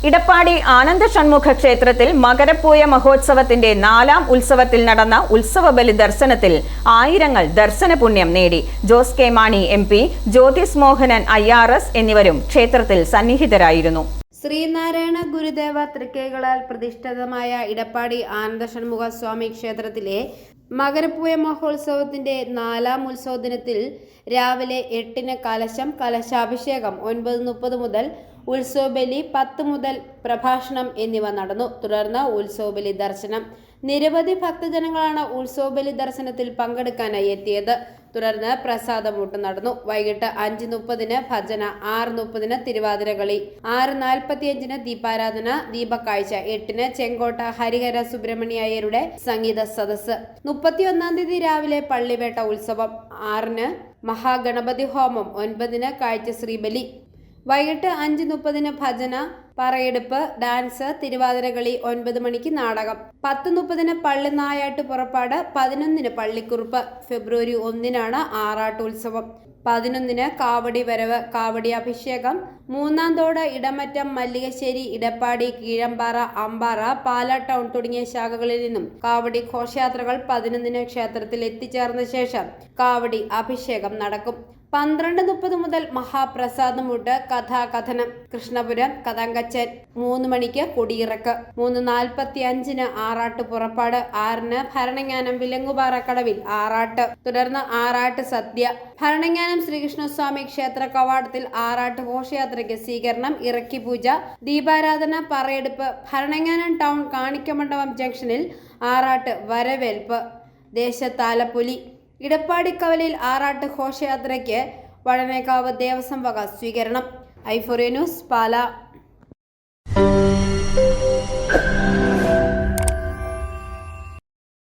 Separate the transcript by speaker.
Speaker 1: ഇടപ്പാടി ആനന്ദ ഷൺമുഖ ക്ഷേത്രത്തിൽ മകരപ്പൂയ മഹോത്സവത്തിന്റെ 4ാം ഉത്സവത്തിൽ നടന്ന ഉത്സവബലി ദർശനത്തിൽ ആയിരങ്ങൾ ദർശന പുണ്യം നേടി. Jose K Mani MP, Jyothis Mohanan IRS എന്നിവരും ക്ഷേത്രത്തിൽ സന്നിഹിതരായിരുന്നു.
Speaker 2: ശ്രീനാരായണ ഗുരുദേവ തൃക്കൈകളാൽ പ്രതിഷ്ഠിതമായ ഇടപ്പാടി ആനന്ദ ഷൺമുഖ സ്വാമി ക്ഷേത്രത്തിലെ മകരപ്പൂയ മഹോത്സവത്തിന്റെ 4ാം ഉത്സവദിനത്തിൽ രാവിലെ 8-ന് കലശം, കലശാഭിഷേകം 9:30 മുതൽ, ഉത്സവബലി 10 മുതൽ, പ്രഭാഷണം എന്നിവ നടന്നു. തുടർന്ന് ഉത്സവബലി ദർശനം. നിരവധി ഭക്തജനങ്ങളാണ് ഉത്സവബലി ദർശനത്തിൽ പങ്കെടുക്കാനായി എത്തിയത്. തുടർന്ന് പ്രസാദമൂട്ട് നടന്നു. വൈകിട്ട് 5:30-ന് ഭജന, 6:30-ന് തിരുവാതിരകളി, 6:45-ന് ദീപാരാധന, ദീപക്കാഴ്ച, 8-ന് ചെങ്കോട്ട ഹരിഹര സുബ്രഹ്മണ്യ അയ്യരുടെ സംഗീത സദസ്സ്. 31-ാം തീയതി രാവിലെ പള്ളിവേട്ട ഉത്സവം, 6-ന് മഹാഗണപതി ഹോമം, 9-ന് കാഴ്ച ശ്രീബലി. വൈകിട്ട് 5:30-ന് ഭജന, പറയെടുപ്പ്, ഡാൻസ്, തിരുവാതിരകളി, 9 മണിക്ക് നാടകം, 10:30-ന് പള്ളി നായാട്ട് പുറപ്പാട്, 11-ന് പള്ളിക്കുറുപ്പ്. ഫെബ്രുവരി 1-നാണ് ആറാട്ട് ഉത്സവം. 11-ന് കാവടി വരവ്, കാവടി അഭിഷേകം. 3-ാം തോട്, ഇടമറ്റം, മല്ലികശ്ശേരി, ഇടപ്പാടി, കീഴമ്പാറ, അമ്പാറ, പാലാ ടൗൺ തുടങ്ങിയ ശാഖകളിൽ നിന്നും കാവടി ഘോഷയാത്രകൾ 11-ന് ക്ഷേത്രത്തിൽ എത്തിച്ചേർന്ന ശേഷം കാവടി അഭിഷേകം നടക്കും. 12:30 മുതൽ മഹാപ്രസാദമൂട്ട്, കഥാകഥനം, കൃഷ്ണപുരം, കഥങ്കച്ചൻ. 3 മണിക്ക് കൊടിയിറക്ക്. 3:45-ന് ആറാട്ട് പുറപ്പാട്. 6-ന് ഭരണങ്ങാനം വിലങ്ങുപാറ കടവിൽ ആറാട്ട്. തുടർന്ന് ആറാട്ട് സദ്യ. ഭരണങ്ങാനം ശ്രീകൃഷ്ണസ്വാമി ക്ഷേത്ര കവാടത്തിൽ ആറാട്ട് ഘോഷയാത്രയ്ക്ക് സ്വീകരണം, ഇറക്കി പൂജ, ദീപാരാധന, പറയെടുപ്പ്. ഭരണങ്ങാനം ടൗൺ കാണിക്കമണ്ഡപം ജംഗ്ഷനിൽ ആറാട്ട് വരവേൽപ്പ്, ദേശത്താലപ്പൊലി. ഇടപ്പാടിക്കവലയിൽ ആറാട്ട് ഘോഷയാത്രയ്ക്ക് വടനേക്കാവ് ദേവസ്വം വക സ്വീകരണം. i4A news, Pala.